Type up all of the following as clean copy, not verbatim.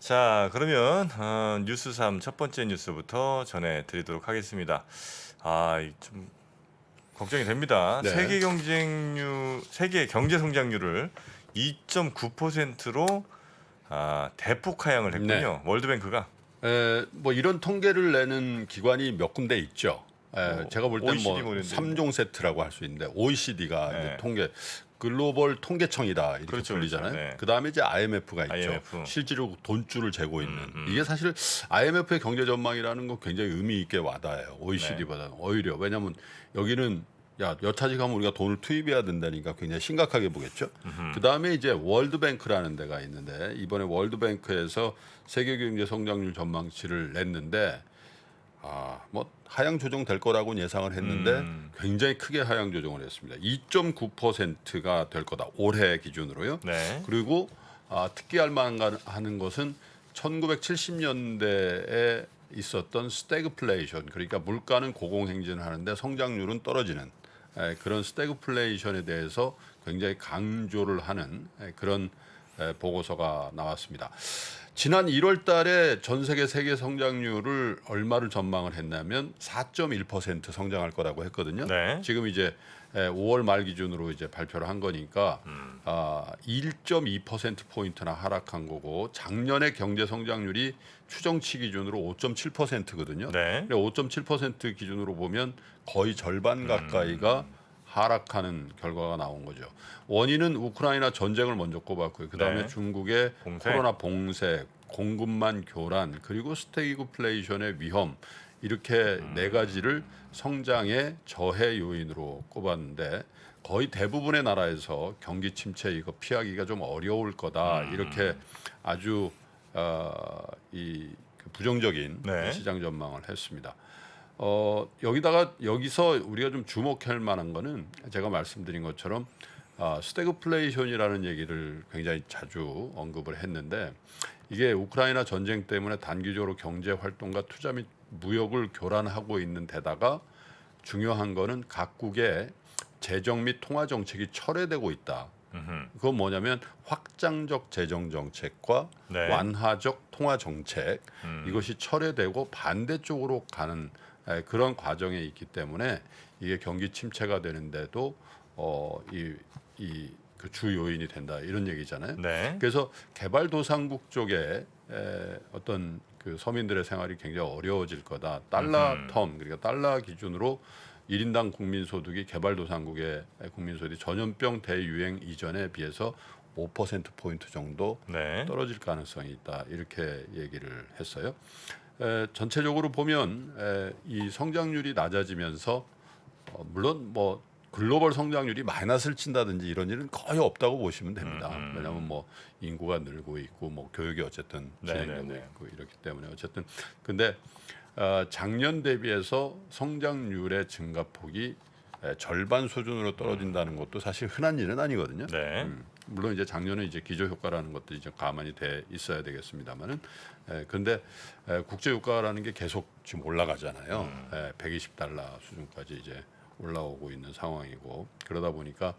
자, 그러면 뉴스 3 첫 번째 뉴스부터 전해드리도록 하겠습니다. 좀 걱정이 됩니다. 네. 세계 경제 성장률을 2.9%로 대폭 하향을 네. 했군요. 월드뱅크가 뭐 이런 통계를 내는 기관이 몇 군데 있죠. 제가 볼 땐 OECD 뭐 뭐 이런 데 3종 세트라고 할 수 있는데 OECD가 네. 이제 통계 글로벌 통계청이다 이렇게 그렇죠, 불리잖아요. 그렇죠. 네. 그다음에 이제 IMF가 있죠. IMF. 실제로 돈줄을 재고 있는. 이게 사실 IMF의 경제 전망이라는 건 굉장히 의미 있게 와닿아요. OECD보다는 오히려 왜냐하면 여기는 여차지 가면 우리가 돈을 투입해야 된다니까 굉장히 심각하게 보겠죠. 그다음에 이제 월드뱅크라는 데가 있는데 이번에 월드뱅크에서 세계 경제 성장률 전망치를 냈는데 뭐 하향 조정될 거라고 예상을 했는데 굉장히 크게 하향 조정을 했습니다. 2.9%가 될 거다. 올해 기준으로요. 네. 그리고 특기할 만하는 것은 1970년대에 있었던 스태그플레이션, 그러니까 물가는 고공행진을 하는데 성장률은 떨어지는 그런 스태그플레이션에 대해서 굉장히 강조를 하는 그런 보고서가 나왔습니다. 지난 1월 달에 전 세계 성장률을 얼마를 전망을 했냐면 4.1% 성장할 거라고 했거든요. 네. 지금 이제 5월 말 기준으로 이제 발표를 한 거니까 1.2% 포인트나 하락한 거고 작년에 경제 성장률이 추정치 기준으로 5.7%거든요. 네. 5.7% 기준으로 보면 거의 절반 가까이가 하락하는 결과가 나온 거죠. 원인은 우크라이나 전쟁을 먼저 꼽았고요. 그다음에 네. 중국의 봉쇄. 코로나 봉쇄, 공급망 교란, 그리고 스태그플레이션의 위험 이렇게 네 가지를 성장의 저해 요인으로 꼽았는데 거의 대부분의 나라에서 경기 침체 이거 피하기가 좀 어려울 거다 이렇게 아주 그 부정적인 네. 시장 전망을 했습니다. 여기서 우리가 좀 주목할 만한 거는 제가 말씀드린 것처럼 스태그플레이션이라는 얘기를 굉장히 자주 언급을 했는데 이게 우크라이나 전쟁 때문에 단기적으로 경제 활동과 투자 및 무역을 교란하고 있는 데다가 중요한 거는 각국의 재정 및 통화 정책이 철회되고 있다. 그건 뭐냐면 확장적 재정 정책과 네. 완화적 통화 정책 이것이 철회되고 반대쪽으로 가는 그런 과정에 있기 때문에 이게 경기 침체가 되는데도 그 주 요인이 된다 이런 얘기잖아요. 네. 그래서 개발도상국 쪽에 어떤 그 서민들의 생활이 굉장히 어려워질 거다. 달러 텀 그러니까 달러 기준으로 1인당 국민소득이 개발도상국의 국민소득이 전염병 대유행 이전에 비해서 5%포인트 정도 네. 떨어질 가능성이 있다. 이렇게 얘기를 했어요. 전체적으로 보면 이 성장률이 낮아지면서 물론 뭐 글로벌 성장률이 마이너스를 친다든지 이런 일은 거의 없다고 보시면 됩니다. 왜냐하면 뭐 인구가 늘고 있고 뭐 교육이 어쨌든 진행되고 네네네. 있고 이렇기 때문에 어쨌든 근데 작년 대비해서 성장률의 증가폭이 절반 수준으로 떨어진다는 것도 사실 흔한 일은 아니거든요. 네. 물론 이제 작년에 이제 기저 효과라는 것도 이제 가만히 돼 있어야 되겠습니다만은 근데 국제 유가라는 게 계속 지금 올라가잖아요. 120달러 수준까지 이제 올라오고 있는 상황이고 그러다 보니까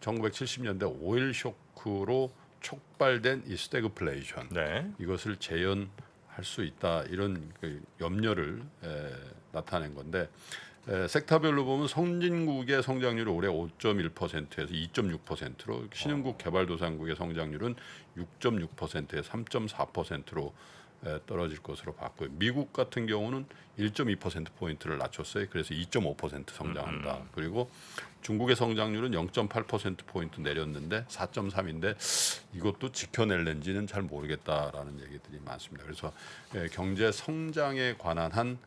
1970년대 오일 쇼크로 촉발된 이 스태그플레이션 네. 이것을 재현할 수 있다 이런 그 염려를 나타낸 건데 섹터별로 보면 선진국의 성장률이 올해 5.1%에서 2.6%로 신흥국 개발도상국의 성장률은 6.6%에서 3.4%로 떨어질 것으로 봤고요. 미국 같은 경우는 1.2%포인트를 낮췄어요. 그래서 2.5% 성장한다. 그리고 중국의 성장률은 0.8%포인트 내렸는데 4.3인데 이것도 지켜낼는지는 잘 모르겠다라는 얘기들이 많습니다. 그래서 경제 성장에 관한 한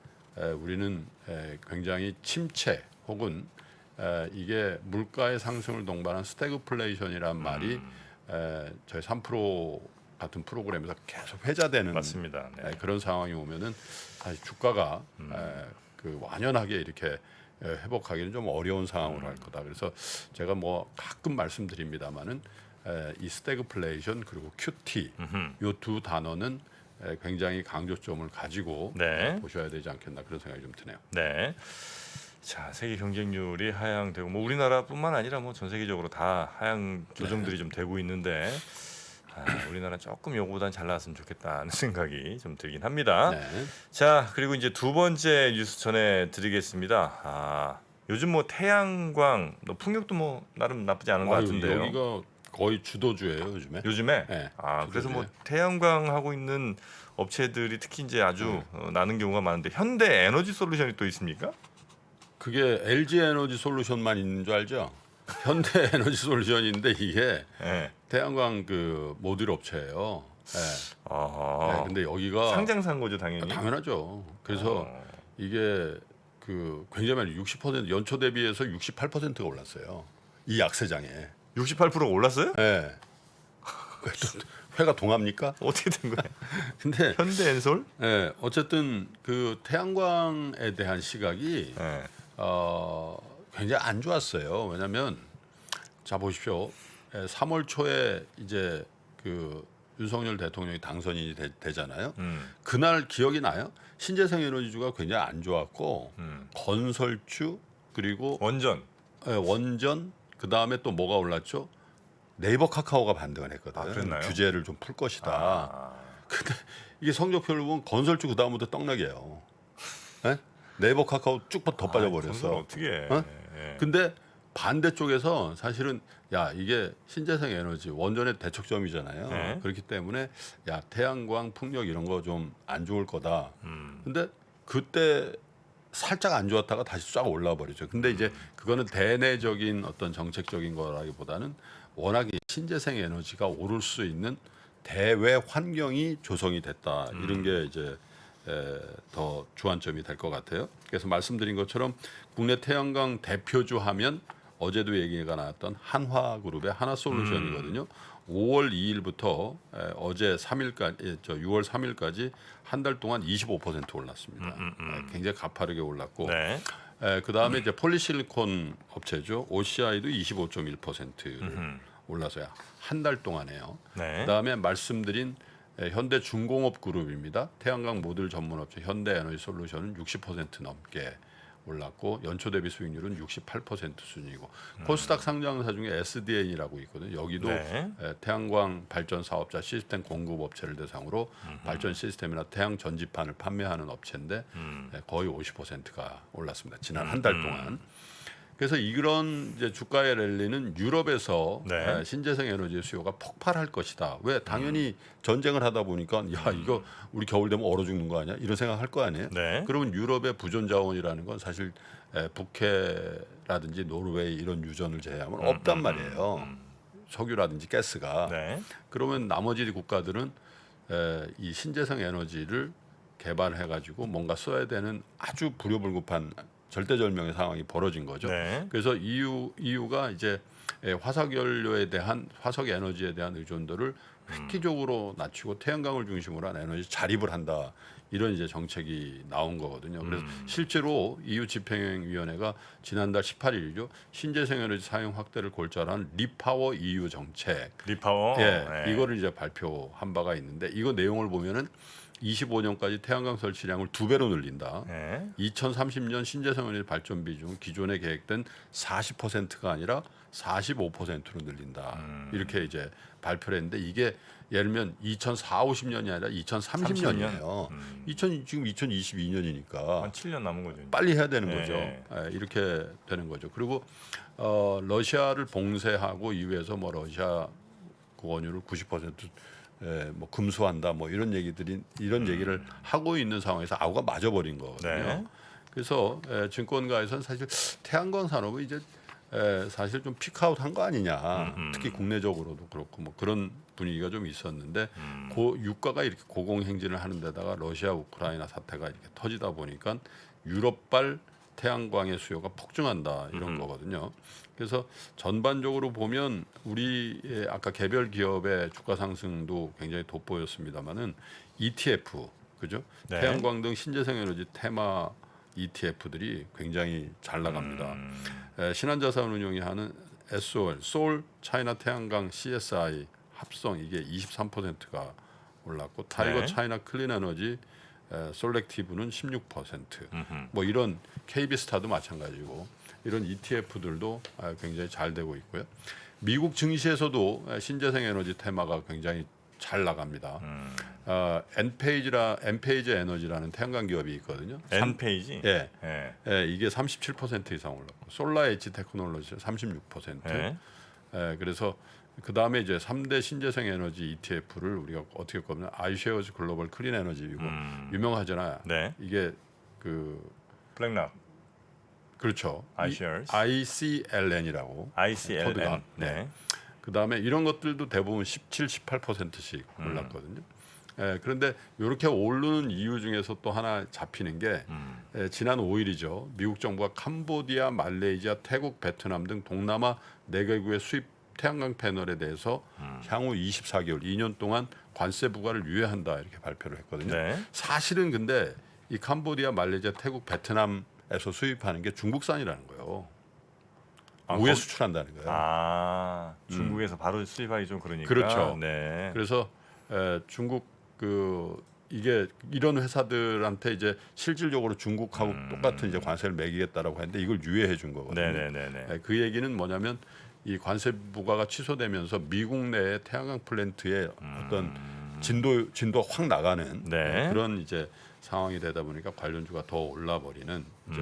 우리는 굉장히 침체 혹은 이게 물가의 상승을 동반한 스태그플레이션이란 말이 저희 3프로 같은 프로그램에서 계속 회자되는 맞습니다. 네. 그런 상황이 오면은 사실 주가가 그 완연하게 이렇게 회복하기는 좀 어려운 상황으로 할 거다. 그래서 제가 뭐 가끔 말씀드립니다만은 이 스태그플레이션 그리고 QT 이 두 단어는 굉장히 강조점을 가지고 네. 보셔야 되지 않겠나 그런 생각이 좀 드네요. 네. 자, 세계 경쟁률이 하향되고 뭐 우리나라뿐만 아니라 뭐 전 세계적으로 다 하향 조정들이 좀 되고 있는데 우리나라 조금 요거보단 잘 나왔으면 좋겠다는 생각이 좀 들긴 합니다. 네. 자, 그리고 이제 두 번째 뉴스 전해드리겠습니다. 요즘 뭐 태양광, 풍력도 뭐 나름 나쁘지 않은 것 같은데요. 여기가 거의 주도주예요 요즘에. 요즘에 네, 그래서 뭐 주도주예요. 태양광 하고 있는 업체들이 특히 이제 아주 나는 경우가 많은데 현대 에너지 솔루션이 또 있습니까? 그게 LG 에너지 솔루션만 있는 줄 알죠? 현대 에너지 솔루션인데 이게 네. 태양광 그 모듈 업체예요. 네. 아, 근데 여기가 상장산 거죠 당연히. 당연하죠. 그래서 이게 그 굉장히 60% 연초 대비해서 68%가 올랐어요. 이 약세장에. 68%가 올랐어요? 네. 회가 동합니까? 어떻게 된 거예요? 근데 현대 엔솔? 네, 어쨌든 그 태양광에 대한 시각이 네. 굉장히 안 좋았어요. 왜냐하면 자 보십시오. 3월 초에 이제 그 윤석열 대통령이 당선이 되잖아요. 그날 기억이 나요? 신재생 에너지주가 굉장히 안 좋았고 건설주 그리고 원전. 원전 그 다음에 또 뭐가 올랐죠? 네이버 카카오가 반등을 했거든. 그랬나요? 규제를 좀 풀 것이다. 아, 근데 이게 성적표를 보면 건설주 그 다음부터 떡락이에요. 네? 네이버 카카오 쭉 더 건설 빠져버렸어. 어떻게 해? 어? 예. 근데 반대쪽에서 사실은 야 이게 신재생 에너지 원전의 대척점이잖아요. 네. 그렇기 때문에 야 태양광 풍력 이런 거 좀 안 좋을 거다. 근데 그때 살짝 안 좋았다가 다시 쫙 올라 버리죠. 근데 이제 그거는 대내적인 어떤 정책적인 거라기보다는 워낙 이 신재생 에너지가 오를 수 있는 대외 환경이 조성이 됐다. 이런 게 이제 더 주안점이 될 것 같아요. 그래서 말씀드린 것처럼 국내 태양광 대표주 하면 어제도 얘기가 나왔던 한화그룹의 하나솔루션이거든요. 5월 2일부터 어제 3일까지, 6월 3일까지 한 달 동안 25% 올랐습니다. 굉장히 가파르게 올랐고, 네. 그 다음에 이제 폴리실리콘 업체죠. OCI도 25.1% 올라서야 한 달 동안에요. 네. 그 다음에 말씀드린 현대중공업 그룹입니다. 태양광 모듈 전문 업체 현대에너지솔루션은 60% 넘게 올랐고 연초 대비 수익률은 68% 수준이고 코스닥 상장사 중에 SDN이라고 있거든요. 여기도 네. 태양광 발전 사업자 시스템 공급 업체를 대상으로 발전 시스템이나 태양 전지판을 판매하는 업체인데 거의 50%가 올랐습니다. 지난 한 달 동안. 그래서 이런 이제 주가의 랠리는 유럽에서 네. 신재생 에너지 수요가 폭발할 것이다. 왜 당연히 전쟁을 하다 보니까 야 이거 우리 겨울 되면 얼어 죽는 거 아니야? 이런 생각할 거 아니에요? 네. 그러면 유럽의 부존 자원이라는 건 사실 북해라든지 노르웨이 이런 유전을 제외하면 없단 말이에요. 석유라든지 가스가. 네. 그러면 나머지 국가들은 이 신재생 에너지를 개발해 가지고 뭔가 써야 되는 아주 불효불급한 절대절명의 상황이 벌어진 거죠. 네. 그래서 EU가 이제 화석 연료에 대한 화석 에너지에 대한 의존도를 획기적으로 낮추고 태양광을 중심으로 한 에너지 자립을 한다. 이런 이제 정책이 나온 거거든요. 그래서 실제로 EU 집행위원회가 지난달 18일이죠. 신재생 에너지 사용 확대를 골자로 한 리파워 EU 정책. 리파워. 네. 이거를 이제 발표한 바가 있는데 이거 내용을 보면은 25년까지 태양광 설치량을 2배로 늘린다. 네. 2030년 신재생 에너지 발전 비중 기존에 계획된 40%가 아니라 45%로 늘린다. 이렇게 이제 발표를 했는데 이게 예를 들면 2040, 50년이 아니라 2030년이에요. 지금 2022년이니까 한 7년 남은 거죠. 이제. 빨리 해야 되는 네. 거죠. 이렇게 되는 거죠. 그리고 러시아를 봉쇄하고 이후에서 뭐 러시아 그 원유를 90% 뭐 금수한다 뭐 이런 얘기를 하고 있는 상황에서 아우가 맞아버린 거거든요. 네. 그래서 증권가에서는 사실 태양광 산업이 이제 사실 좀 피크아웃한 거 아니냐. 특히 국내적으로도 그렇고 뭐 그런 분위기가 좀 있었는데 유가가 이렇게 고공행진을 하는 데다가 러시아 우크라이나 사태가 이렇게 터지다 보니까 유럽발 태양광의 수요가 폭증한다 이런 거거든요. 그래서 전반적으로 보면 우리의 아까 개별 기업의 주가 상승도 굉장히 돋보였습니다만은 ETF 그죠? 네. 태양광 등 신재생 에너지 테마 ETF들이 굉장히 잘 나갑니다. 신한자산운용이 하는 SOL, 소울 차이나 태양광 CSI 합성 이게 23%가 올랐고 타이거 네. 차이나 클린 에너지 솔렉티브는 16%. 뭐 이런 KB스타도 마찬가지고 이런 ETF들도 굉장히 잘 되고 있고요. 미국 증시에서도 신재생 에너지 테마가 굉장히 잘 나갑니다. 엔페이지 에너지라는 태양광 기업이 있거든요. 엔페이지. 예, 예. 예, 이게 37% 이상 올랐고 솔라 에지 테크놀로지 36%. 예. 예, 그래서 그 다음에 이제 3대 신재생 에너지 ETF를 우리가 어떻게 보면 아이쉐어즈 글로벌 클린 에너지이고 유명하잖아요. 네. 이게 그 블랙락. 그렇죠. iShares. ICLN이라고. ICLN. 코드가. 네. 그 다음에 이런 것들도 대부분 17, 18%씩 올랐거든요. 예, 그런데 이렇게 오르는 이유 중에서 또 하나 잡히는 게 지난 5일이죠. 미국 정부가 캄보디아, 말레이시아, 태국, 베트남 등 동남아 4개국의 수입 태양광 패널에 대해서 향후 24개월, 2년 동안 관세 부과를 유예한다 이렇게 발표를 했거든요. 네. 사실은 근데 이 캄보디아, 말레이시아, 태국, 베트남에서 수입하는 게 중국산이라는 거예요. 우회 수출한다는 거예요. 아, 중국에서 바로 수입하기 좀 그러니까. 그렇죠. 네. 그래서 중국 이게 이런 회사들한테 이제 실질적으로 중국하고 똑같은 이제 관세를 매기겠다라고 했는데 이걸 유예해 준 거거든요. 네네네네. 그 얘기는 뭐냐면 이 관세 부과가 취소되면서 미국 내의 태양광 플랜트의 어떤 진도 확 나가는 네. 그런 이제 상황이 되다 보니까 관련주가 더 올라버리는 이제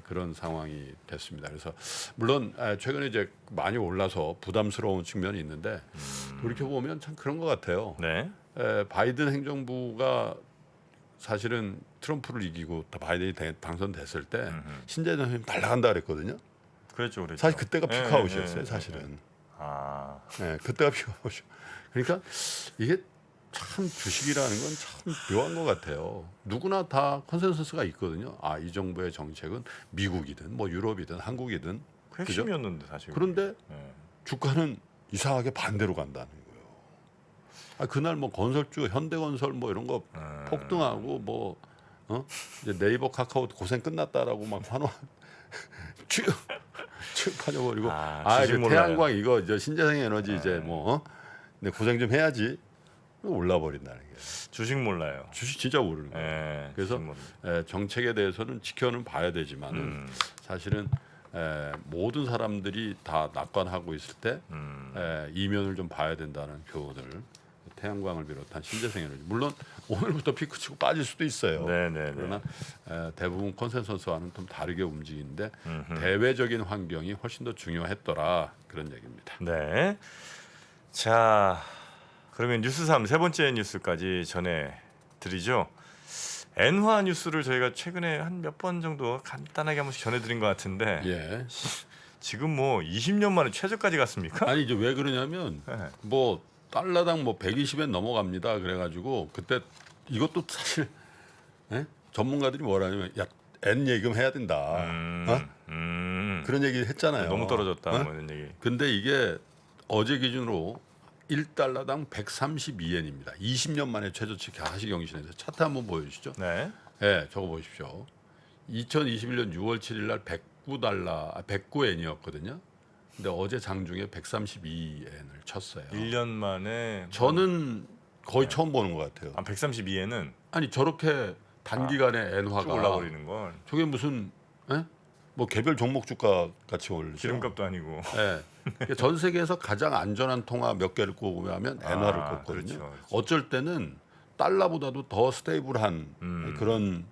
그런 상황이 됐습니다. 그래서 물론 최근에 이제 많이 올라서 부담스러운 측면이 있는데 이렇게 보면 참 그런 것 같아요. 네. 바이든 행정부가 사실은 트럼프를 이기고 바이든이 당선됐을 때 신재생 날아간다 그랬거든요. 그랬죠. 사실 그때가 네, 피크아웃이었어요. 네, 사실은. 아, 네, 그때가 피크아웃이요. 그러니까 이게 참 주식이라는 건 참 묘한 것 같아요. 누구나 다 컨센서스가 있거든요. 아, 이 정부의 정책은 미국이든 뭐 유럽이든 한국이든 그 핵심이었는데 사실. 그런데 네. 주가는 이상하게 반대로 간다는 거예요. 아, 그날 뭐 건설주 현대건설 뭐 이런 거 폭등하고 뭐 이제 네이버 카카오 고생 끝났다라고 막 환호 쭉 빠져버리고 주식 이제 몰라요. 태양광 이거 이제 신재생 에너지 이제 뭐 근데 고생 좀 해야지 올라버린다는 게 주식 몰라요. 주식 진짜 모르는 거예요. 예. 그래서 주식 몰라요. 정책에 대해서는 지켜는 봐야 되지만은 사실은 모든 사람들이 다 낙관하고 있을 때 이면을 좀 봐야 된다는 교훈을 태양광을 비롯한 신재생 에너지 물론 오늘부터 피크 치고 빠질 수도 있어요. 네네네. 그러나 대부분 컨센서스와는 좀 다르게 움직이는데 대외적인 환경이 훨씬 더 중요했더라 그런 얘기입니다. 네. 자, 그러면 뉴스 3 세 번째 뉴스까지 전해 드리죠. 엔화 뉴스를 저희가 최근에 한 몇 번 정도 간단하게 한 번씩 전해드린 것 같은데 예. 지금 뭐 20년 만에 최저까지 갔습니까? 아니 이제 왜 그러냐면 네. 뭐 달러당 뭐 120엔 넘어갑니다. 그래가지고 그때 이것도 사실 전문가들이 뭐라냐면 엔 예금 해야 된다. 그런 얘기 했잖아요. 너무 떨어졌다 뭐 이런 얘기. 근데 이게 어제 기준으로 1달러당 132엔입니다. 20년 만에 최저치 가시경신에서 차트 한번 보여주시죠. 네. 네, 저거 보십시오. 2021년 6월 7일 날 109엔이었거든요. 근데 어제 장중에 132엔을 쳤어요. 1년 만에 저는 거의 처음 보는 것 같아요. 132에는 아니 저렇게 단기간에 쭉 엔화가 올라버리는 건 저게 무슨 뭐 개별 종목 주가 같이 올리죠. 기름값도 아니고. 그러니까 전 세계에서 가장 안전한 통화 몇 개를 꼽으면 엔화를 꼽거든요. 그렇죠. 어쩔 때는 달러보다도 더 스테이블한 그런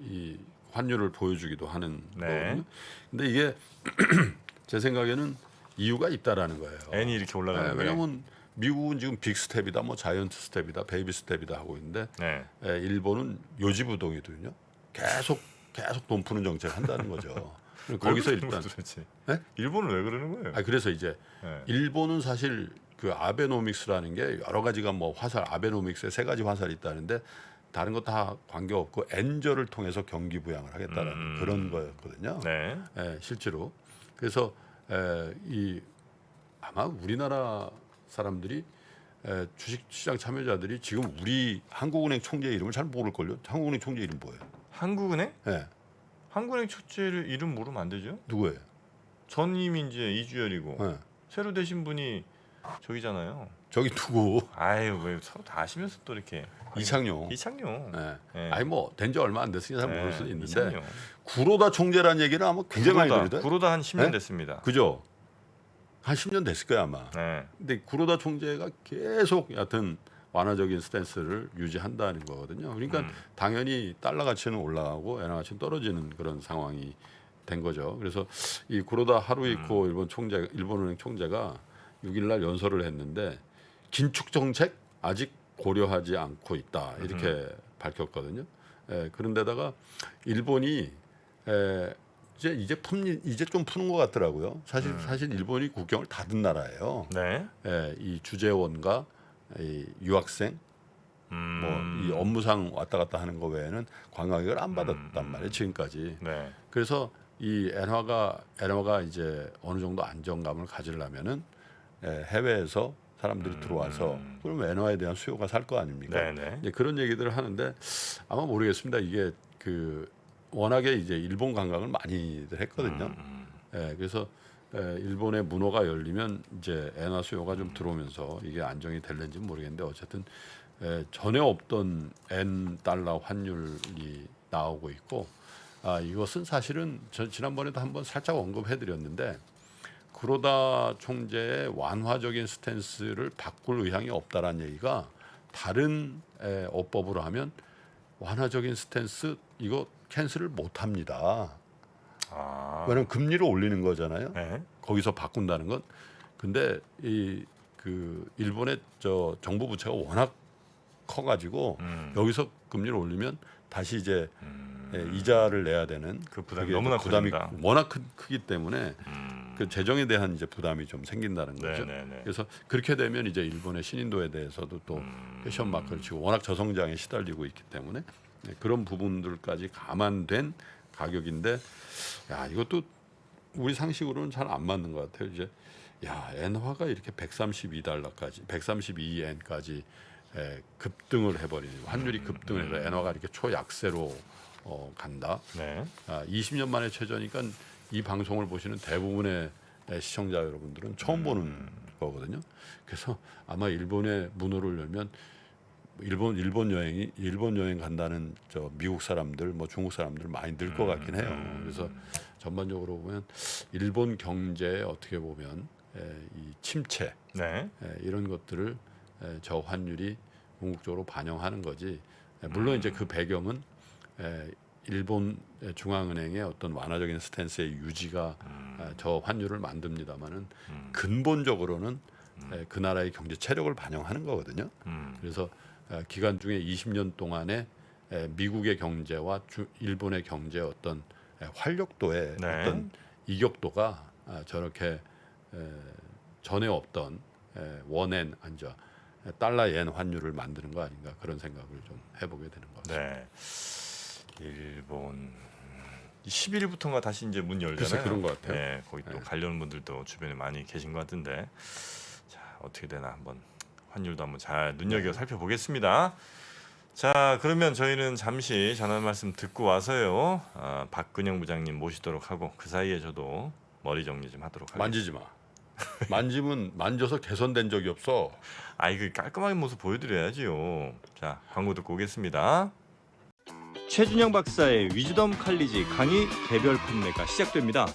이 환율을 보여주기도 하는 네. 거거든요. 근데 이게 제 생각에는 이유가 있다라는 거예요. 엔이 이렇게 올라가는 거예요. 왜냐하면 미국은 지금 빅 스텝이다, 뭐 자이언트 스텝이다, 베이비 스텝이다 하고 있는데 네. 일본은 요지부동이거든요. 계속 돈 푸는 정책을 한다는 거죠. 거기서 일단 네? 일본은 왜 그러는 거예요? 그래서 이제 네. 일본은 사실 그 아베노믹스라는 게 여러 가지가 뭐 아베노믹스에 3가지 화살이 있다는데 다른 거 다 관계 없고 엔저를 통해서 경기 부양을 하겠다는 그런 거였거든요. 네. 실제로 그래서 아마 우리나라 사람들이 주식시장 참여자들이 지금 우리 한국은행 총재 이름을 잘 모를걸요. 한국은행 총재 이름 뭐예요? 한국은행? 네. 한국은행 첫째를 이름 모르면 안 되죠? 누구예요? 전임이 이제 이주열이고 네. 새로 되신 분이 저기잖아요. 저기 두고 아유 왜 서로 다 아시면서 또 이렇게 이창용. 이창용. 네. 네. 아니 뭐 된 지 얼마 안 됐으니까 잘 모를 수도 있는데 이창용. 구로다 총재라는 얘기는 아마 굉장히 많이 들거든. 구로다 한 10년 네? 됐습니다. 그죠? 한 10년 됐을 거야 아마. 네. 근데 구로다 총재가 계속 여하튼 완화적인 스탠스를 유지한다는 거거든요. 그러니까 당연히 달러 가치는 올라가고 엔화 가치는 떨어지는 그런 상황이 된 거죠. 그래서 이 구로다 하루이코 일본은행 총재가 6일날 연설을 했는데 긴축 정책 아직 고려하지 않고 있다 이렇게 밝혔거든요. 그런데다가 일본이 이제 좀 푸는 것 같더라고요. 사실 일본이 국경을 닫은 나라예요. 네. 이 주재원과 이 유학생 뭐 이 업무상 왔다 갔다 하는 거 외에는 관광객을 안 받았단 말이에요 지금까지. 네. 그래서 이 엔화가 이제 어느 정도 안정감을 가지려면은 해외에서 사람들이 들어와서 그러면 엔화에 대한 수요가 살 거 아닙니까? 네네. 이제 그런 얘기들을 하는데 아마 모르겠습니다. 이게 그 워낙에 이제 일본 관광을 많이들 했거든요. 그래서 일본의 문호가 열리면 이제 엔화 수요가 좀 들어오면서 이게 안정이 될는지는 모르겠는데 어쨌든 전에 없던 엔 달러 환율이 나오고 있고 이것은 사실은 지난번에도 한번 살짝 언급해드렸는데 구로다 총재의 완화적인 스탠스를 바꿀 의향이 없다라는 얘기가 다른 어법으로 하면 완화적인 스탠스 이거 캔슬을 못합니다. 왜냐하면 금리를 올리는 거잖아요. 네. 거기서 바꾼다는 건. 근데 그 일본의 저 정부 부채가 워낙 커가지고 여기서 금리를 올리면 다시 이제 이자를 내야 되는 그 부담이 그게 너무나 부담이 커집니다. 워낙 크기 때문에 그 재정에 대한 이제 부담이 좀 생긴다는 거죠. 네네네. 그래서 그렇게 되면 이제 일본의 신인도에 대해서도 또 패션 마크를 치고 워낙 저성장에 시달리고 있기 때문에 그런 부분들까지 감안된 가격인데 야 이것도 우리 상식으로는 잘 안 맞는 것 같아요. 이제 야 엔화가 이렇게 132달러까지 132엔까지 급등을 해버리는 환율이 급등을 해서 엔화가 이렇게 초약세로 간다. 네. 20년 만에 최저니까 이 방송을 보시는 대부분의 시청자 여러분들은 처음 보는 거거든요. 그래서 아마 일본의 문호를 열면 일본 여행 간다는 저 미국 사람들 뭐 중국 사람들 많이 늘 것 같긴 해요. 그래서 전반적으로 보면 일본 경제에 어떻게 보면 이 침체 네. 이런 것들을 저 환율이 궁극적으로 반영하는 거지. 물론 이제 그 배경은 일본 중앙은행의 어떤 완화적인 스탠스의 유지가 저 환율을 만듭니다만은 근본적으로는 그 나라의 경제 체력을 반영하는 거거든요. 그래서 기간 중에 20년 동안에 미국의 경제와 일본의 경제의 어떤 활력도의 네. 어떤 이격도가 저렇게 전에 없던 원엔 안저 달러 엔 환율을 만드는 거 아닌가 그런 생각을 좀 해보게 되는 것 같습니다. 네. 일본 10일부터인가 다시 이제 문 열잖아요. 글쎄 그런 것 같아요. 네, 거기 또 가려는 분들도 주변에 많이 계신 것 같은데 자 어떻게 되나 한번 환율도 한번 잘 눈여겨 살펴보겠습니다. 자 그러면 저희는 잠시 전화 말씀 듣고 와서요 박근영 부장님 모시도록 하고 그 사이에 저도 머리 정리 좀 하도록 하겠습니다. 만지지 마. 만지면 만져서 개선된 적이 없어. 그 깔끔한 모습 보여드려야지요. 자 광고 듣고 오겠습니다. 최준영 박사의 위즈덤 칼리지 강의 개별 판매가 시작됩니다.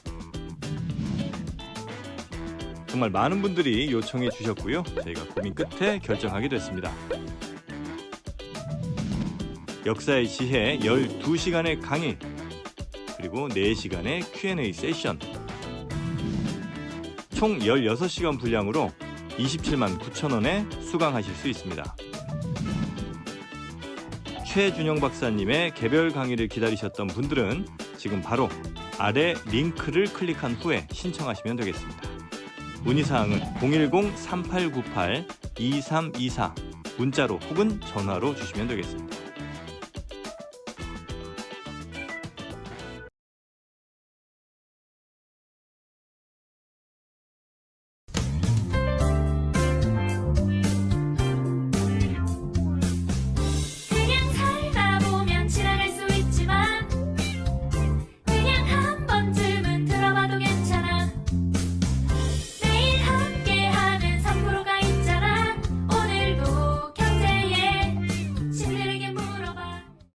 정말 많은 분들이 요청해 주셨고요. 저희가 고민 끝에 결정하게 됐습니다. 역사의 지혜 12시간의 강의 그리고 4시간의 Q&A 세션 총 16시간 분량으로 27만 9천 원에 수강하실 수 있습니다. 최준영 박사님의 개별 강의를 기다리셨던 분들은 지금 바로 아래 링크를 클릭한 후에 신청하시면 되겠습니다. 문의사항은 010-3898-2324 문자로 혹은 전화로 주시면 되겠습니다.